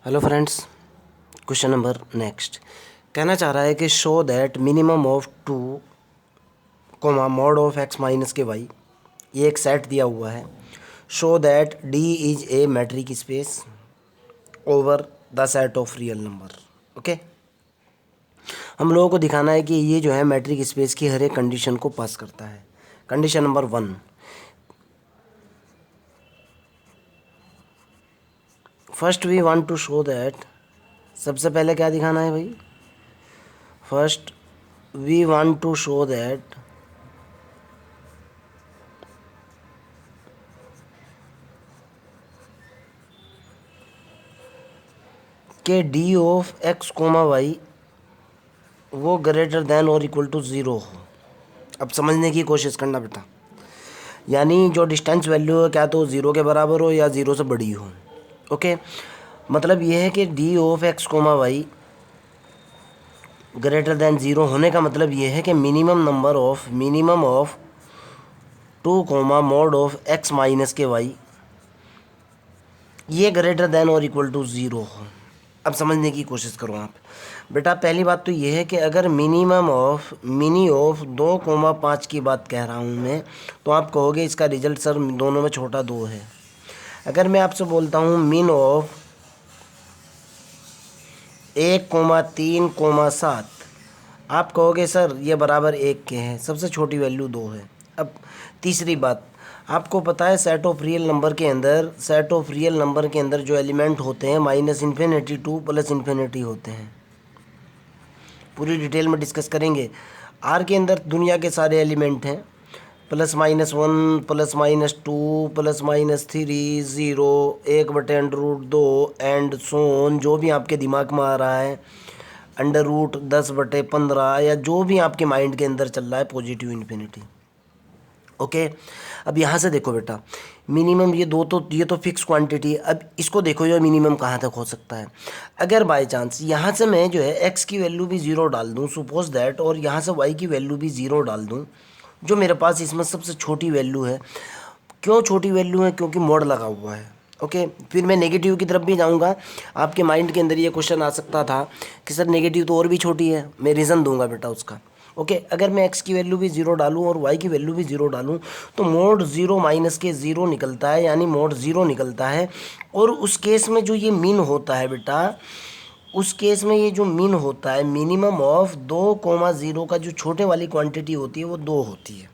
Hello friends, question number next कहना चाह रहा है कि show that minimum of 2 comma mod of x minus के वाई, ये एक सेट दिया हुआ है। Show that D is a metric space over the set of real number. Okay, हम लोगों को दिखाना है कि ये जो है मैट्रिक स्पेस की हर एक कंडीशन को पास करता है। Condition number 1, first we want to show that, सबसे पहले क्या दिखाना है भाई? First we want to show that के D of x comma Y वो ग्रेटर देन और इक्वल टू ज़ीरो हो। अब समझने की कोशिश करना बेटा, यानी जो डिस्टेंस वैल्यू है क्या तो ज़ीरो के बराबर हो या ज़ीरो से बड़ी हो। ओके, मतलब ये है कि D of x comma Y greater than zero होने का मतलब ये है कि minimum of 2 comma mod of x minus के वाई ये ग्रेटर देन और इक्वल टू ज़ीरो हो। अब समझने की कोशिश करो आप बेटा। पहली बात तो ये है कि अगर मिनी ऑफ 2,5 की बात कह रहा हूँ मैं, तो आप कहोगे इसका रिजल्ट सर दोनों में छोटा 2 है। अगर मैं आपसे बोलता हूँ मिन ऑफ 1,3,7, आप कहोगे सर ये बराबर 1 के हैं, सबसे छोटी वैल्यू 2 है। अब तीसरी बात, आपको पता है सेट ऑफ रियल नंबर के अंदर जो एलिमेंट होते हैं minus infinity two plus infinity होते हैं। पूरी डिटेल में डिस्कस करेंगे। आर के अंदर दुनिया के सारे एलिमेंट हैं, +-1 +-2 +-3 0 1/√2 एंड सोन, जो भी आपके दिमाग में आ रहा है, √10/15 या जो भी आपके माइंड के अंदर चल रहा है, पॉजिटिव इन्फिनिटी। ओके, अब यहाँ से देखो बेटा, मिनिमम ये तो फिक्स क्वांटिटी है। अब इसको देखो ये मिनिमम कहाँ तक हो सकता है। अगर बाय चांस यहाँ से मैं जो है एक्स की वैल्यू भी ज़ीरो डाल दूँ सपोज दैट, और यहाँ से वाई की वैल्यू भी ज़ीरो डाल दूँ, जो मेरे पास इसमें सबसे छोटी वैल्यू है। क्यों छोटी वैल्यू है? क्योंकि मोड लगा हुआ है। ओके, फिर मैं नेगेटिव की तरफ भी जाऊंगा। आपके माइंड के अंदर ये क्वेश्चन आ सकता था कि सर नेगेटिव तो और भी छोटी है, मैं रीज़न दूंगा बेटा उसका। ओके, अगर मैं एक्स की वैल्यू भी ज़ीरो डालूं और वाई की वैल्यू भी ज़ीरो डालूं तो मोड ज़ीरो माइनस के ज़ीरो निकलता है, यानी मोड ज़ीरो निकलता है। और उस केस में जो ये मीन होता है बेटा, उस केस में ये जो मीन होता है, मिनिमम ऑफ 2,0 का जो छोटे वाली क्वांटिटी होती है वो 2 होती है।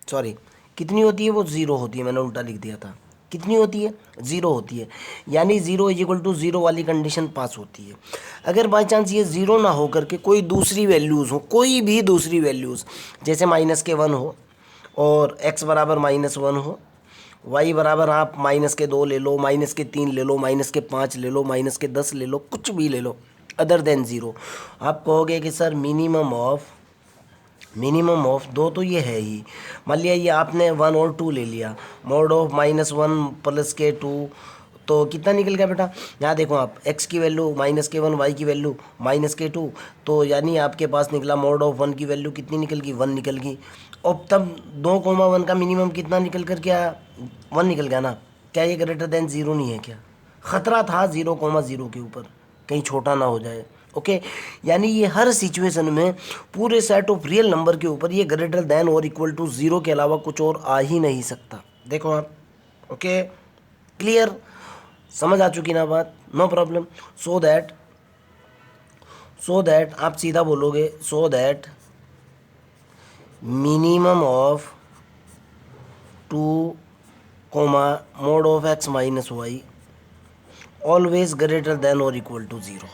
सॉरी, कितनी होती है? वो ज़ीरो होती है, मैंने उल्टा लिख दिया था। कितनी होती है? ज़ीरो होती है, यानी zero is equal to zero वाली कंडीशन पास होती है। अगर बाई चांस ये ज़ीरो ना हो करके कोई दूसरी वैल्यूज़ हो, कोई भी दूसरी वैल्यूज़, जैसे -1 हो और x बराबर -1 हो, y बराबर आप -2 ले लो, -3 ले लो, -5 ले लो, -10 ले लो, कुछ भी ले लो अदर देन ज़ीरो, आप कहोगे कि सर मिनिमम ऑफ 2 तो ये है ही। मान लिया ये आपने 1 और 2 ले लिया, मोड ऑफ -1 + (-2), तो कितना निकल गया बेटा? यहाँ देखो आप, x की वैल्यू -1, y की वैल्यू -2, तो यानी आपके पास निकला मोड ऑफ 1 की वैल्यू कितनी निकल गई? 1 निकल गई। और तब 2,1 का मिनिमम कितना निकल कर क्या? 1 निकल गया ना। क्या ये ग्रेटर देन ज़ीरो नहीं है क्या? ख़तरा था 0,0 के ऊपर, कहीं छोटा ना हो जाए। ओके, यानी ये हर सिचुएशन में पूरे सेट ऑफ रियल नंबर के ऊपर ये ग्रेटर देन और इक्वल टू ज़ीरो के अलावा कुछ और आ ही नहीं सकता। देखो आप। Okay, clear? समझ आ चुकी ना बात? No problem. सो दैट आप सीधा बोलोगे, so that minimum of 2 comma mod of x minus y always greater than और इक्वल टू ज़ीरो।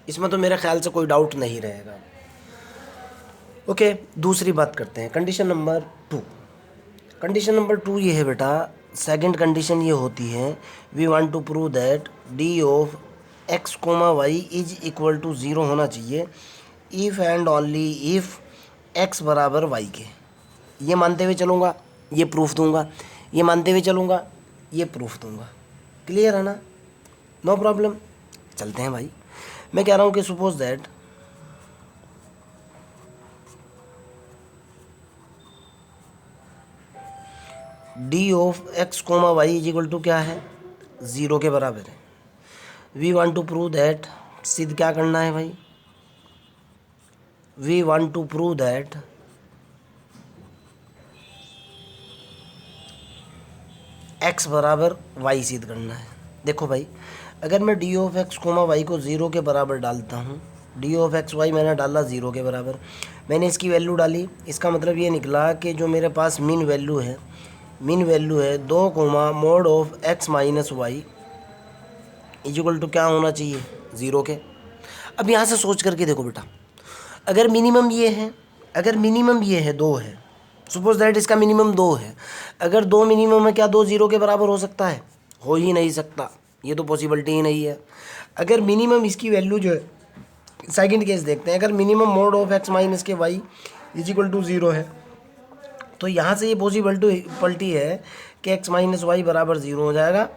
इसमें तो मेरे ख्याल से कोई डाउट नहीं रहेगा। ओके, दूसरी बात करते हैं, कंडीशन नंबर 2। कंडीशन नंबर 2 ये है बेटा, सेकंड कंडीशन ये होती है, we want to prove that D of x comma Y is equal to zero होना चाहिए if and only if x बराबर y के। ये मानते हुए चलूँगा, ये प्रूफ दूंगा, ये मानते हुए चलूँगा, ये प्रूफ दूंगा। क्लियर है ना? नो प्रॉब्लम, चलते हैं भाई। मैं कह रहा हूँ कि suppose that D of x comma Y is equal to क्या है? ज़ीरो के बराबर है। We want to prove that, सिद्ध क्या करना है भाई, we want to prove that x बराबर वाई सिद्ध करना है। देखो भाई, अगर मैं D of x comma y को ज़ीरो के बराबर डालता हूँ, डी ऑफ एक्स वाई मैंने डाला ज़ीरो के बराबर, मैंने इसकी वैल्यू डाली, इसका मतलब ये निकला कि जो मेरे पास मीन वैल्यू है 2 comma mod of x minus y equal to क्या होना चाहिए, ज़ीरो के। अब यहाँ से सोच करके देखो बेटा, अगर मिनिमम ये है 2 है, सपोज दैट इसका मिनिमम 2 है, अगर 2 मिनिमम है क्या 2 ज़ीरो के बराबर हो सकता है, हो ही नहीं सकता, ये तो पॉसिबिलिटी ही नहीं है। अगर मिनिमम इसकी वैल्यू जो है, सेकंड केस देखते हैं, अगर minimum mod of x minus के Y is equal to zero है, तो यहाँ से ये पॉसिबिलिटी है कि एक्स माइनस वाई बराबर ज़ीरो हो जाएगा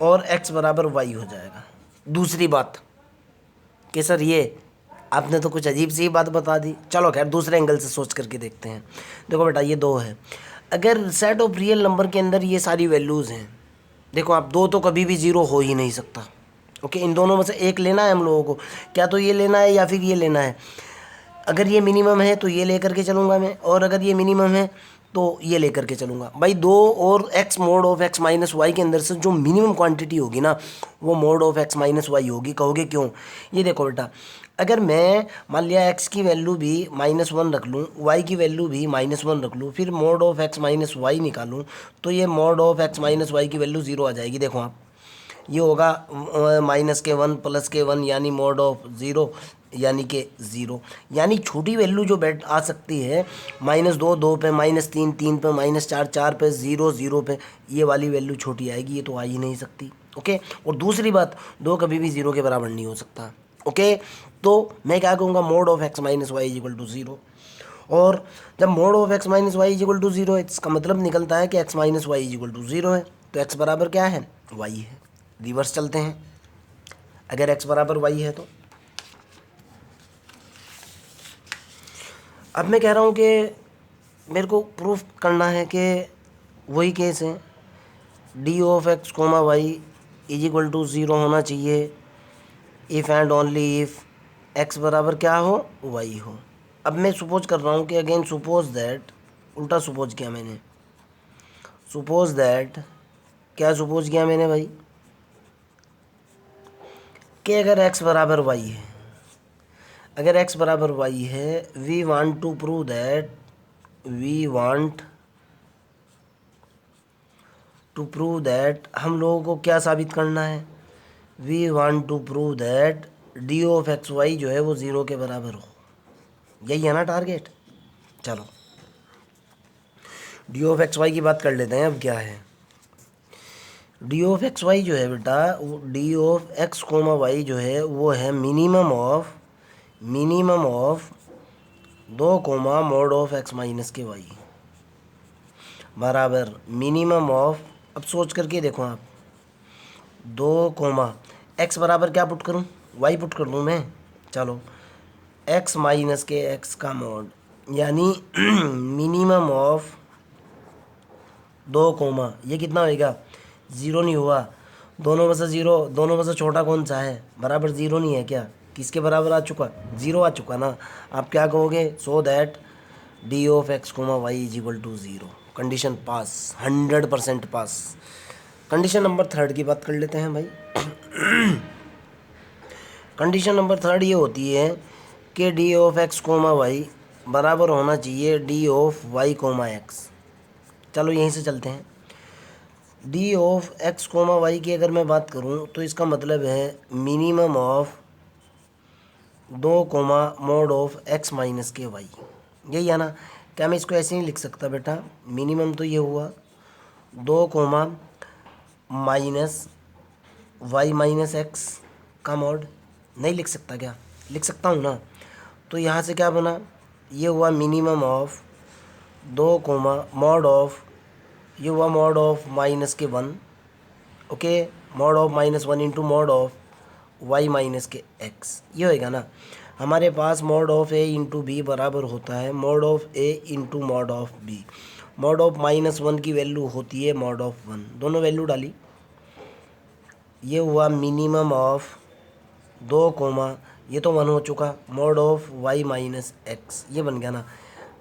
और एक्स बराबर वाई हो जाएगा। दूसरी बात कि सर ये आपने तो कुछ अजीब सी बात बता दी, चलो खैर दूसरे एंगल से सोच करके देखते हैं। देखो बेटा, ये 2 है, अगर सेट ऑफ रियल नंबर के अंदर ये सारी वैल्यूज़ हैं, देखो आप 2 तो कभी भी ज़ीरो हो ही नहीं सकता। ओके, इन दोनों में से एक लेना है हम लोगों को, क्या तो ये लेना है या फिर ये लेना है। अगर ये मिनिमम है तो ये लेकर के चलूँगा मैं, और अगर ये मिनिमम है तो ये लेकर के चलूँगा भाई। 2 और x mod of x minus y के अंदर से जो मिनिमम क्वांटिटी होगी ना, वो mod of x minus y होगी। कहोगे क्यों? ये देखो बेटा, अगर मैं मान लिया एक्स की वैल्यू भी -1 रख लूँ, वाई की वैल्यू भी -1 रख लूँ, फिर mod of x minus y निकालूँ, तो ये mod of x minus y की वैल्यू ज़ीरो आ जाएगी। देखो आप, ये होगा -1 +1 यानी मोड ऑफ ज़ीरो यानी कि ज़ीरो। यानी छोटी वैल्यू जो बैठ आ सकती है, -2 2 पे, -3 3 पे, -4 4 पे, 0 0 पे, ये वाली वैल्यू छोटी आएगी, ये तो आ ही नहीं सकती। ओके, और दूसरी बात, 2 कभी भी ज़ीरो के बराबर नहीं हो सकता। ओके, तो मैं क्या कहूँगा, mod of x minus y equal to zero. और जब mod of x minus y equal to zero है, इसका मतलब निकलता है कि x minus y equal to zero है, तो एक्स बराबर क्या है, वाई है। रिवर्स चलते हैं, अगर एक्स बराबर वाई है तो अब मैं कह रहा हूँ कि मेरे को प्रूफ करना है कि वही केस है, D of x comma Y is equal to zero होना चाहिए if and only if x बराबर क्या हो, वाई हो। अब मैं सपोज कर रहा हूँ कि अगेन सपोज दैट, उल्टा सपोज किया मैंने, सपोज दैट, क्या सपोज किया मैंने भाई, कि अगर एक्स बराबर वाई है, अगर x बराबर y है, we want to prove that, हम लोगों को क्या साबित करना है, we want to prove that D of x y जो है वो ज़ीरो के बराबर हो। यही है ना टारगेट। चलो डी ऑफ एक्स वाई की बात कर लेते हैं। अब क्या है, डी ऑफ एक्स वाई जो है बेटा, d of x comma y जो है वो है minimum of 2 comma mod of x minus के वाई बराबर मिनिमम ऑफ, अब सोच करके देखो आप, 2 कोमा एक्स बराबर क्या पुट करूं, वाई पुट कर दूं मैं। चलो, एक्स माइनस के एक्स का मोड, यानी मिनिमम ऑफ 2 कोमा, ये कितना होएगा, ज़ीरो नहीं हुआ, दोनों में से ज़ीरो, दोनों में से छोटा कौन सा है, बराबर ज़ीरो नहीं है क्या, किसके बराबर आ चुका, ज़ीरो आ चुका ना। आप क्या कहोगे, so that D of x comma Y is equal to zero. Condition pass, 100% pass. Condition number 3 की बात कर लेते हैं भाई। कंडीशन नंबर 3 ये होती है कि D of x comma y बराबर होना चाहिए d of y comma x. चलो यहीं से चलते हैं। D of x comma y की अगर मैं बात करूं तो इसका मतलब है minimum of 2 comma mod of x minus के वाई। यही है ना। क्या मैं इसको ऐसे नहीं लिख सकता बेटा, मिनिमम तो ये हुआ 2 comma minus y minus x का मॉड, नहीं लिख सकता क्या, लिख सकता हूँ ना। तो यहाँ से क्या बना, ये हुआ minimum of 2 comma mod of, ये हुआ mod of minus K 1, okay, mod of -1 into mod of Y minus K X, ये होएगा ना। हमारे पास mod of A into B बराबर होता है mod of A into mod of B. Mod of -1 की वैल्यू होती है मॉड ऑफ 1, दोनों वैल्यू डाली, ये हुआ मिनिमम ऑफ 2 कोमा, ये तो 1 हो चुका, mod of y minus x, ये बन गया ना,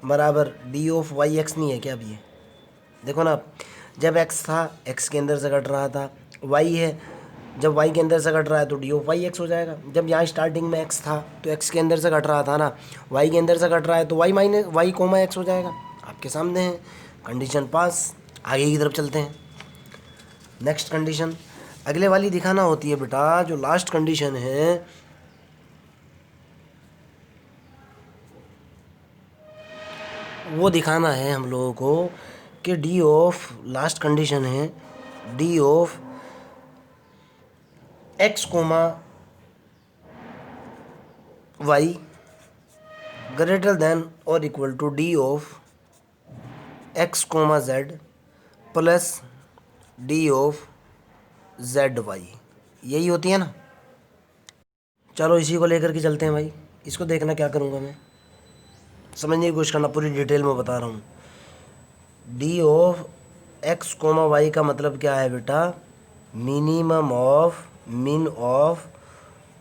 बराबर डी ऑफ वाई एक्स नहीं है क्या अब ये? देखो ना, जब x था x के अंदर से कट रहा था, y है, जब y के अंदर से कट रहा है तो डी ऑफ वाई एक्स हो जाएगा। जब यहाँ स्टार्टिंग में x था तो x के अंदर से कट रहा था ना, y के अंदर से कट रहा है तो y minus y comma x हो जाएगा। आपके सामने है, कंडीशन पास। आगे की तरफ चलते हैं। नेक्स्ट कंडीशन अगले वाली दिखाना होती है बेटा, जो लास्ट कंडीशन है वो दिखाना है हम लोगों को कि डी ऑफ, लास्ट कंडीशन है D of x comma Y greater than और equal to D of x comma Z plus D of Z Y, यही होती है ना। चलो इसी को लेकर के चलते हैं भाई। इसको देखना क्या करूँगा मैं, समझने की कोशिश करना, पूरी डिटेल में बता रहा हूँ। D of x comma y का मतलब क्या है बेटा? मिनिमम ऑफ मिन ऑफ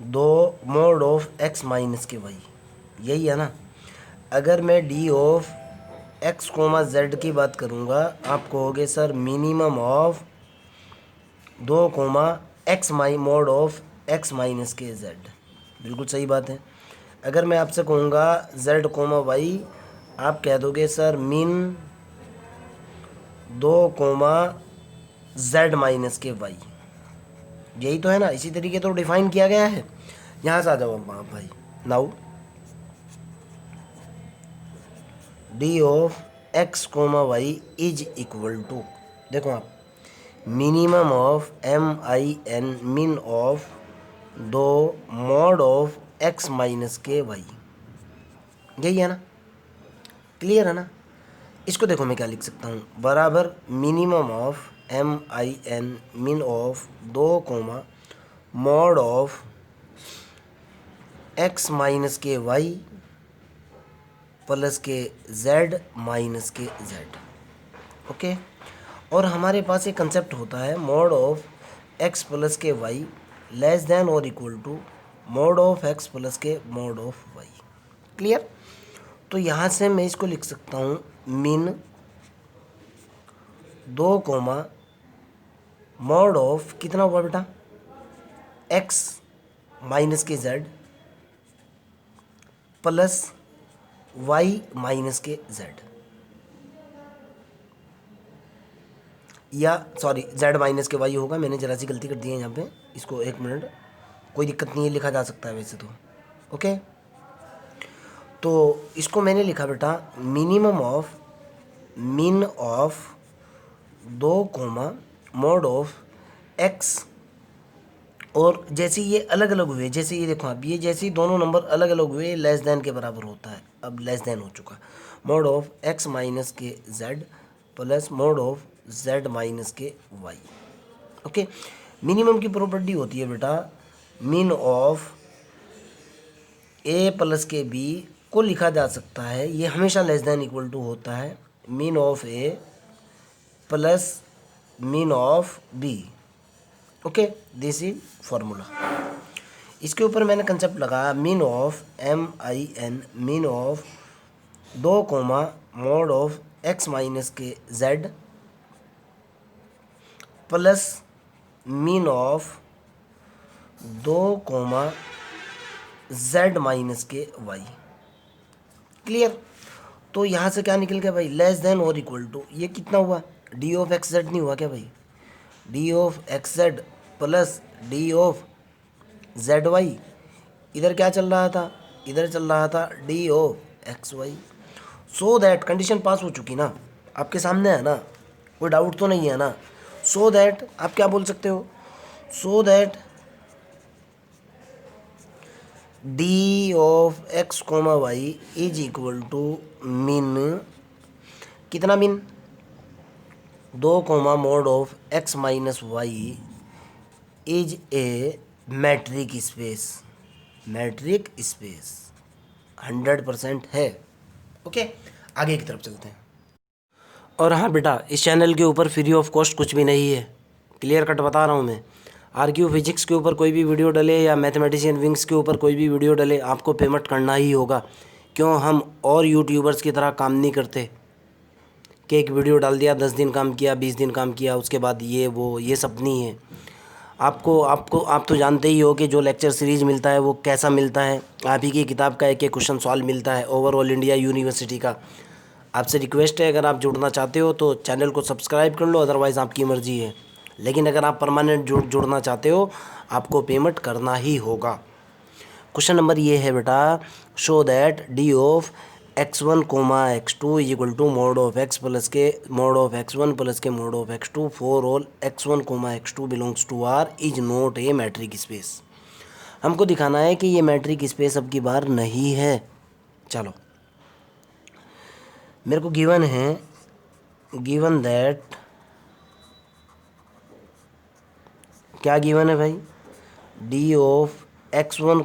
दो मोड ऑफ एक्स माइनस के वाई, यही है ना। अगर मैं D of x comma z की बात करूँगा, आप कहोगे sir minimum of 2 comma x my mod of x minus के जेड, बिल्कुल सही बात है। अगर मैं आपसे कहूँगा जेड कोमा वाई, आप कह दोगे सर मिन 2 कोमा जेड माइनस के वाई, यही तो है ना। इसी तरीके तो डिफाइन किया गया है। यहाँ से आ जाओ आप भाई। Now D of x comma Y is equal to, देखो आप, minimum of M I N min of 2 mod of x minus के वाई, यही है ना, क्लियर है ना। इसको देखो मैं क्या लिख सकता हूँ, बराबर minimum of M I N min of 2 comma mod of x minus के Y plus K Z minus के जेड, ओके। और हमारे पास एक कंसेप्ट होता है mod of X plus K Y less than और equal to mod of X plus K mod of Y, clear. तो यहाँ से मैं इसको लिख सकता हूँ मिन 2 कोमा मॉड ऑफ कितना हुआ बेटा, एक्स माइनस के जेड प्लस वाई माइनस के जेड, या सॉरी जेड माइनस के वाई होगा, मैंने जरा सी गलती कर दी है यहाँ पे। इसको एक मिनट, कोई दिक्कत नहीं है, लिखा जा सकता है वैसे तो, ओके। तो इसको मैंने लिखा बेटा minimum of min of 2 comma mod of x, और जैसे ये अलग अलग हुए, जैसे ये देखो आप, ये जैसे दोनों नंबर अलग अलग हुए लेस देन के बराबर होता है, अब लेस देन हो चुका, मॉड ऑफ एक्स माइनस के z plus mod of Z minus के वाई, ओके। मिनिमम की प्रॉपर्टी होती है बेटा मिन ऑफ ए प्लस के बी को लिखा जा सकता है, ये हमेशा लेस देन इक्वल टू होता है min of a plus min of b, okay, this is formula. इसके ऊपर मैंने कंसेप्ट लगाया min of M I N min of 2 comma mod of x minus के z plus min of 2 comma z minus के y, clear. तो यहाँ से क्या निकल गया भाई, लेस देन और इक्वल टू, ये कितना हुआ, डी ऑफ एक्स जेड नहीं हुआ क्या भाई, D of X Z plus D of Z Y, इधर क्या चल रहा था, इधर चल रहा था D of x Y. So that condition pass हो चुकी ना, आपके सामने है ना, कोई डाउट तो नहीं है ना। सो दैट आप क्या बोल सकते हो, so that D of x comma Y is equal to min, कितना min, 2 comma mod of x minus y is a metric space, metric space 100% है, ओके। आगे की तरफ चलते हैं। और हाँ बेटा, इस चैनल के ऊपर फ्री ऑफ कॉस्ट कुछ भी नहीं है, क्लियर कट बता रहा हूँ मैं। आरक्यू फिजिक्स के ऊपर कोई भी वीडियो डले या मैथमेटिशियन विंग्स के ऊपर कोई भी वीडियो डले, आपको पेमेंट करना ही होगा। क्यों, हम और यूट्यूबर्स की तरह काम नहीं करते कि एक वीडियो डाल दिया, 10 दिन काम किया, 20 दिन काम किया, उसके बाद ये सब नहीं है। आप तो जानते ही हो कि जो लेक्चर सीरीज़ मिलता है वो कैसा मिलता है। आप ही की किताब का एक क्वेश्चन सॉल्व मिलता है ओवरऑल इंडिया यूनिवर्सिटी का। आपसे रिक्वेस्ट है, अगर आप जुड़ना चाहते हो तो चैनल को सब्सक्राइब कर लो, अदरवाइज़ आपकी मर्ज़ी है। लेकिन अगर आप परमानेंट जुड़ना चाहते हो, आपको पेमेंट करना ही होगा। क्वेश्चन नंबर ये है बेटा, show that D of x1 x2 is equal to mod of x plus के मोड ऑफ x1 प्लस के mod of x2 for all x1 x2 belongs to R is not a metric space. हमको दिखाना है कि ये matric space अब की बार नहीं है। चलो, मेरे को गिवन है, गिवन दैट, क्या गिवन है भाई, D of x1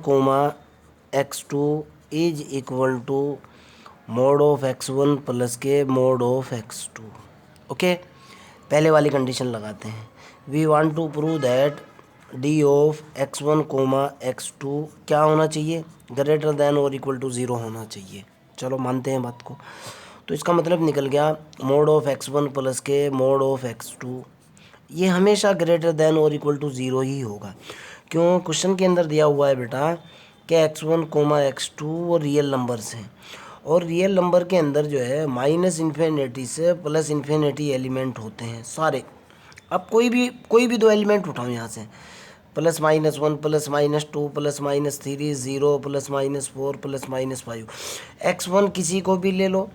x2 is equal to mod of x1 plus के मोड ऑफ x2। ओके, पहले वाली कंडीशन लगाते हैं। We want to prove that D of x1 x2 क्या होना चाहिए, ग्रेटर देन और इक्वल टू 0 होना चाहिए। चलो मानते हैं बात को। तो इसका मतलब निकल गया मोड ऑफ x1 प्लस के मोड ऑफ x2 ये हमेशा ग्रेटर देन और इक्वल टू 0 ही होगा। क्यों, क्वेश्चन के अंदर दिया हुआ है बेटा कि x1 x2 वो रियल नंबर्स हैं, और रियल नंबर के अंदर जो है माइनस इन्फिनिटी से प्लस इन्फिनिटी एलिमेंट होते हैं सारे। अब कोई भी दो एलिमेंट उठाओ यहाँ से, +-1 +-2 +-3 0 +-4 +-5। x1 किसी को भी ले लो,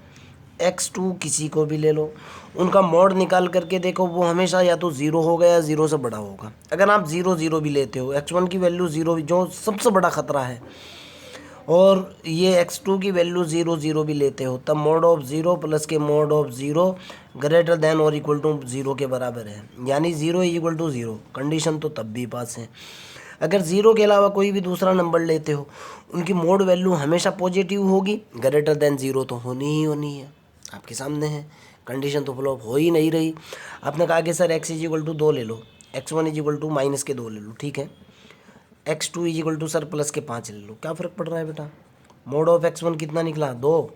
x2 किसी को भी ले लो, उनका मोड निकाल करके देखो, वो हमेशा या तो 0 होगा या 0 से बड़ा होगा। अगर आप 0 0 भी लेते हो, x1 की वैल्यू 0 जो सबसे बड़ा ख़तरा है, और ये x2 की वैल्यू 0 0 भी लेते हो, तब मोड ऑफ 0 प्लस के मोड ऑफ 0 ग्रेटर देन और इक्वल टू 0 के बराबर है, यानी 0 इज इक्वल टू 0। कंडीशन तो तब भी पास है। अगर 0 के अलावा कोई भी दूसरा नंबर लेते हो, उनकी मोड वैल्यू हमेशा पॉजिटिव होगी, ग्रेटर देन 0 तो होनी ही होनी है। आपके सामने है, कंडीशन तो फ्लॉप हो ही नहीं रही। आपने कहा कि sir x is equal to 2 ले लो, x1 is equal to minus के 2 ले लो, ठीक है। x2 is equal to sir plus के 5 ले लो, क्या फ़र्क पड़ रहा है बेटा। मोड ऑफ x1 कितना निकला, 2,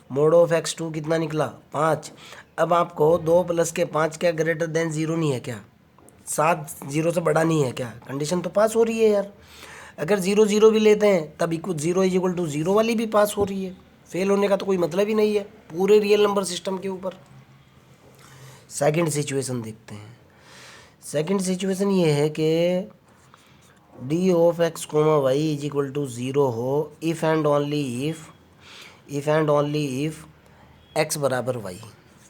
मोड ऑफ x2 कितना निकला, 5। अब आपको 2 प्लस के 5 क्या ग्रेटर देन 0 नहीं है क्या, 7 0 से बड़ा नहीं है क्या, कंडीशन तो पास हो रही है यार। अगर 0 0 भी लेते हैं तब 0 इज इक्वल टू 0 वाली भी पास हो रही है। फेल होने का तो कोई मतलब ही नहीं है पूरे रियल नंबर सिस्टम के ऊपर। सेकंड सिचुएशन देखते हैं। सेकंड सिचुएशन ये है कि D of x y is equal to 0 हो if and only if x बराबर y।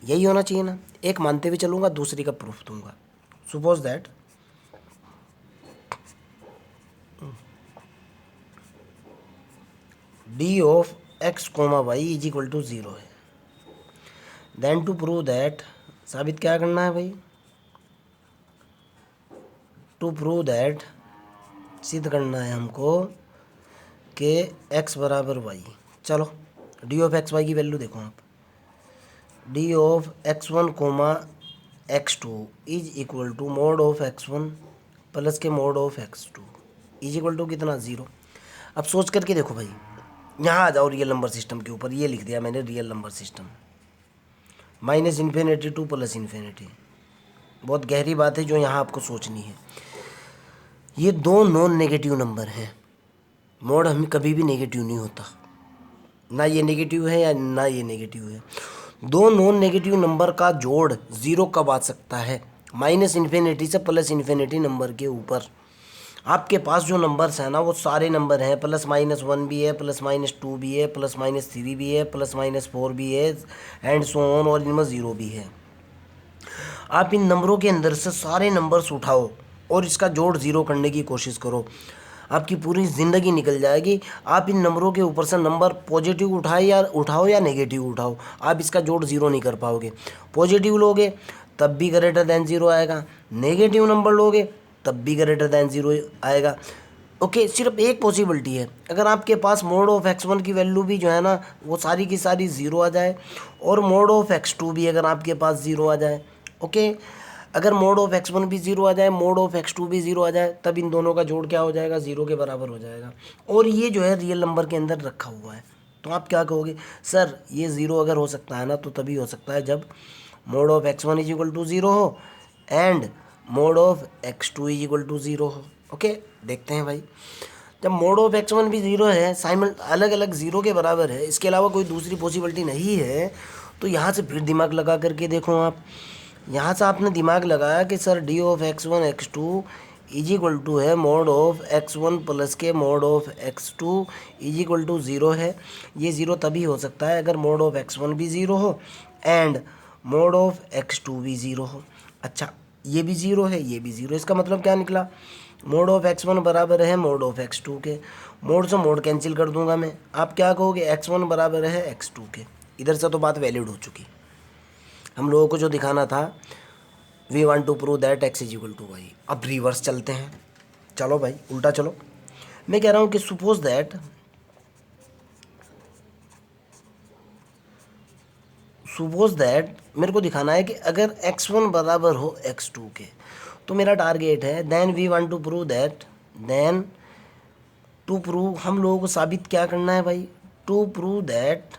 यही होना चाहिए ना। एक मानते हुए चलूँगा, दूसरी का प्रूफ दूंगा। Suppose that D of x y is equal to 0 है, देन टू प्रूव दैट, साबित क्या करना है भाई, टू प्रूव दैट, सिद्ध करना है हमको कि x बराबर y। चलो, डी ऑफ एक्स वाई की वैल्यू देखो आप, D of x1 x2 is equal to mod of x1 plus के mod of x2 is equal to कितना, 0। अब सोच करके देखो भाई, यहाँ आ जाओ रियल नंबर सिस्टम के ऊपर। ये लिख दिया मैंने real number system, minus infinity two plus infinity. बहुत गहरी बात है जो यहाँ आपको सोचनी है। ये दो नॉन नेगेटिव नंबर हैं, मोड हम कभी भी नेगेटिव नहीं होता, ना ये नेगेटिव है या ना ये नेगेटिव है। दो नॉन नेगेटिव नंबर का जोड़ 0 कब आ सकता है, माइनस इन्फिनिटी से प्लस इन्फिनिटी नंबर के ऊपर। आपके पास जो नंबर्स हैं ना वो सारे नंबर हैं, +-1 भी है, +-2 भी है, +-3 भी है, +-4 भी है, एंड सो ऑन, और इनमें 0 भी है। आप इन नंबरों के अंदर से सारे नंबर्स उठाओ और इसका जोड़ 0 करने की कोशिश करो, आपकी पूरी ज़िंदगी निकल जाएगी। आप इन नंबरों के ऊपर से नंबर पॉजिटिव उठाओ या नेगेटिव उठाओ, आप इसका जोड़ 0 नहीं कर पाओगे। पॉजिटिव लोगे तब भी ग्रेटर देन 0 आएगा, नेगेटिव नंबर लोगे तब भी ग्रेटर देन 0 आएगा। ओके, सिर्फ एक पॉसिबिलिटी है, अगर आपके पास मोड ऑफ x1 की वैल्यू भी जो है ना वो सारी की सारी 0 आ जाए, और मोड ऑफ x2 भी अगर आपके पास 0 आ जाए। ओके, अगर मोड ऑफ x1 भी ज़ीरो आ जाए, मोड ऑफ x2 भी ज़ीरो आ जाए, तब इन दोनों का जोड़ क्या हो जाएगा, ज़ीरो के बराबर हो जाएगा। और ये जो है रियल नंबर के अंदर रखा हुआ है, तो आप क्या कहोगे, सर ये ज़ीरो अगर हो सकता है ना, तो तभी हो सकता है जब mod of x1 is equal to zero हो and mod of x2 is equal to zero हो। ओके, देखते हैं भाई, जब मोड ऑफ x1 भी ज़ीरो है, साइमल अलग अलग ज़ीरो के बराबर है, इसके अलावा कोई दूसरी पॉसिबिलिटी नहीं है, तो यहाँ से फिर दिमाग लगा करके देखो आप। यहाँ से आपने दिमाग लगाया कि sir d of x1 x2 is equal to है मोड ऑफ x1 प्लस के mod of x2 is equal to zero है। ये ज़ीरो तभी हो सकता है अगर मोड ऑफ x1 भी ज़ीरो हो एंड मोड ऑफ x2 भी ज़ीरो हो। अच्छा, ये भी ज़ीरो है, ये भी ज़ीरो, इसका मतलब क्या निकला, मोड ऑफ x1 बराबर है मोड ऑफ x2 के। मोड से मोड कैंसिल कर दूंगा मैं, आप क्या कहोगे, x1 बराबर है x2 के। इधर से तो बात वैलिड हो चुकी। हम लोगों को जो दिखाना था, we want to prove that x is equal to y. अब रिवर्स चलते हैं, चलो भाई उल्टा चलो। मैं कह रहा हूँ कि सपोज दैट मेरे को दिखाना है कि अगर x1 बराबर हो x2 के, तो मेरा टारगेट है then we want to prove that, then to prove, हम लोगों को साबित क्या करना है भाई, टू प्रूव दैट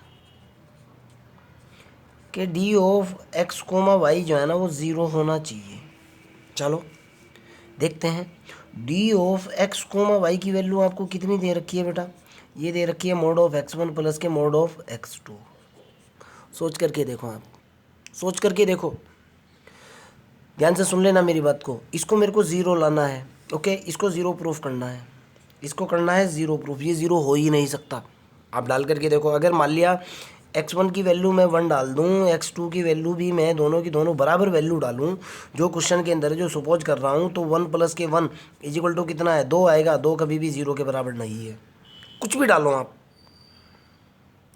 कि D of x comma y जो है ना वो ज़ीरो होना चाहिए। चलो देखते हैं, d of x comma y की वैल्यू आपको कितनी दे रखी है बेटा, ये दे रखी है मोड ऑफ x1 प्लस के मोड ऑफ x2। सोच करके देखो आप, सोच करके देखो, ध्यान से सुन लेना मेरी बात को। इसको मेरे को ज़ीरो लाना है, ओके, इसको ज़ीरो प्रूफ करना है, इसको करना है ज़ीरो प्रूफ। ये ज़ीरो हो ही नहीं सकता। आप डाल करके देखो, अगर मान लिया x1 की वैल्यू मैं 1 डाल दूँ, x2 की वैल्यू भी मैं दोनों की दोनों बराबर वैल्यू डालूँ, जो क्वेश्चन के अंदर जो सपोज कर रहा हूँ, तो 1 प्लस के 1 इज इक्वल टू कितना है, 2 आएगा। 2 कभी भी ज़ीरो के बराबर नहीं है, कुछ भी डालो आप।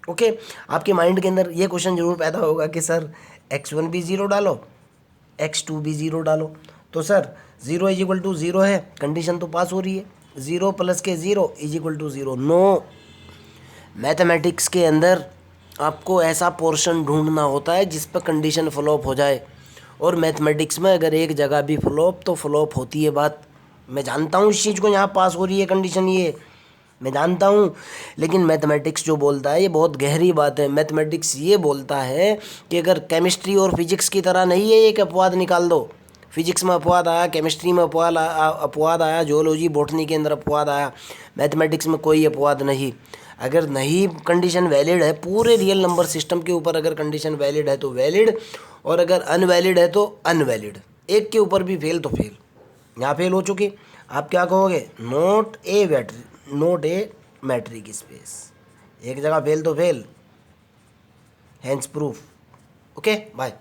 ओके, आपके माइंड के अंदर ये क्वेश्चन जरूर पैदा होगा कि सर x1 भी ज़ीरो डालो, x2 भी ज़ीरो डालो, तो sir zero is equal to zero है, कंडीशन तो पास हो रही है। ज़ीरो प्लस के zero is equal to zero. No, mathematics के अंदर आपको ऐसा पोर्शन ढूंढना होता है जिस पर कंडीशन फ्लॉप हो जाए, और मैथमेटिक्स में अगर एक जगह भी फ्लॉप तो फ्लॉप होती है बात। मैं जानता हूँ इस चीज़ को, यहाँ पास हो रही है कंडीशन, ये मैं जानता हूँ, लेकिन मैथमेटिक्स जो बोलता है ये बहुत गहरी बात है। मैथमेटिक्स ये बोलता है कि अगर केमिस्ट्री और फिजिक्स की तरह नहीं है, एक अपवाद निकाल दो, फिजिक्स में अपवाद आया, केमिस्ट्री में अपवाद आया, जोलॉजी बॉटनी के अंदर अपवाद आया, मैथमेटिक्स में कोई अपवाद नहीं। अगर नहीं कंडीशन वैलिड है, पूरे रियल नंबर सिस्टम के ऊपर अगर कंडीशन वैलिड है तो वैलिड, और अगर अनवैलिड है तो अनवैलिड। एक के ऊपर भी फेल तो फेल, यहाँ फेल हो चुकी। आप क्या कहोगे, नोट ए मैट्रिक स्पेस, एक जगह फेल तो fail, hence proof. Okay bye.